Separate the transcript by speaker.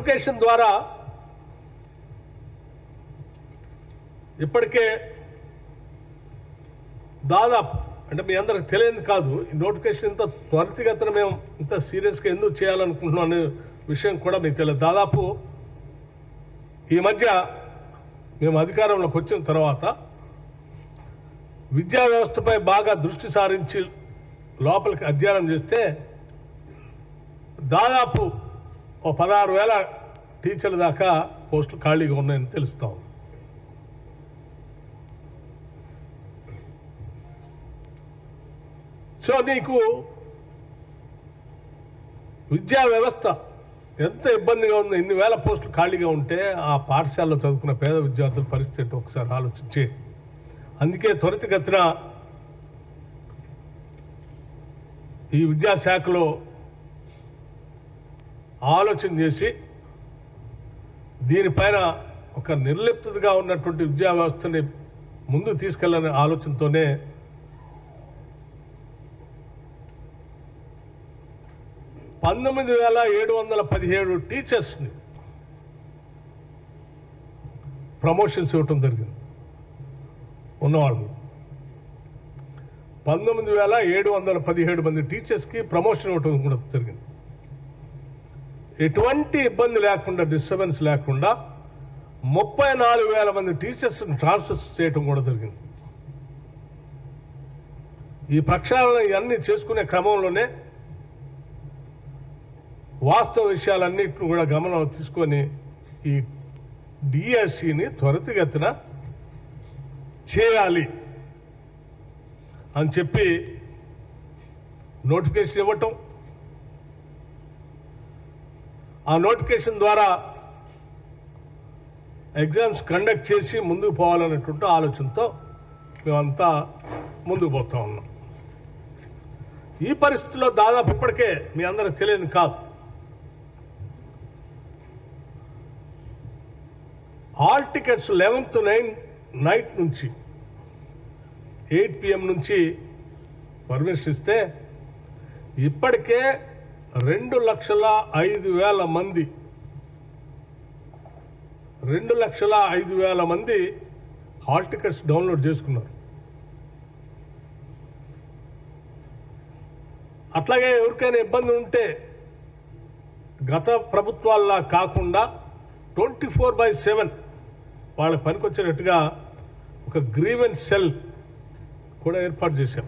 Speaker 1: Notification ద్వారా ఇప్పటికే దాదాపు అంటే మీ అందరికి తెలియదు కాదు, ఈ నోటిఫికేషన్ ఇంత త్వరితగతిన మేము ఇంత సీరియస్గా ఎందుకు చేయాలనుకుంటున్నాం అనే విషయం కూడా మీకు తెలియదు. దాదాపు ఈ మధ్య మేము అధికారంలోకి వచ్చిన తర్వాత విద్యా వ్యవస్థపై బాగా దృష్టి సారించి లోపలికి అధ్యయనం చేస్తే దాదాపు 16,000 టీచర్ల దాకా పోస్టులు ఖాళీగా ఉన్నాయని తెలుస్తాం. సో నీకు విద్యా వ్యవస్థ ఎంత ఇబ్బందిగా ఉంది, ఇన్ని వేల పోస్టులు ఖాళీగా ఉంటే ఆ పాఠశాలలో చదువుకున్న పేద విద్యార్థుల పరిస్థితి ఒకసారి ఆలోచించి, అందుకే త్వరితగతిన ఈ విద్యాశాఖలో ఆలోచన చేసి దీనిపైన ఒక నిర్లిప్తగా ఉన్నటువంటి విద్యా వ్యవస్థని ముందుకు తీసుకెళ్లనే ఆలోచనతోనే $19,717 టీచర్స్ని ప్రమోషన్స్ ఇవ్వటం జరిగింది. ఉన్నవాళ్ళు 19,717 మంది టీచర్స్కి ప్రమోషన్ ఇవ్వటం కూడా జరిగింది. ఎటువంటి ఇబ్బంది లేకుండా, డిస్టర్బెన్స్ లేకుండా 34,000 మంది టీచర్స్ని ట్రాన్స్ఫర్ చేయటం కూడా జరిగింది. ఈ ప్రక్షాళన ఇవన్నీ చేసుకునే క్రమంలోనే వాస్తవ విషయాలన్నింటిని కూడా గమనం తీసుకొని ఈ డిఎస్సిని త్వరితగతిన చేయాలి అని చెప్పి నోటిఫికేషన్ ఇవ్వటం, ఆ నోటిఫికేషన్ ద్వారా ఎగ్జామ్స్ కండక్ట్ చేసి ముందుకు పోవాలనేటువంటి ఆలోచనతో మేమంతా ముందుకు పోతా ఉన్నాం. ఈ పరిస్థితుల్లో దాదాపు ఇప్పటికే మీ అందరికి తెలియదు కాదు, హాల్ టికెట్స్ 11th నైట్ నుంచి 8 PM నుంచి పర్మిషన్ ఇస్తే ఇప్పటికే 2,05,000 మంది 2,05,000 మంది హాల్ టికెట్స్ డౌన్లోడ్ చేసుకున్నారు. అట్లాగే ఎవరికైనా ఇబ్బంది ఉంటే గత ప్రభుత్వాల్లా కాకుండా 24/7 వాళ్ళకి పనికొచ్చేటట్టుగా ఒక గ్రీవెన్స్ సెల్ కూడా ఏర్పాటు చేశాం.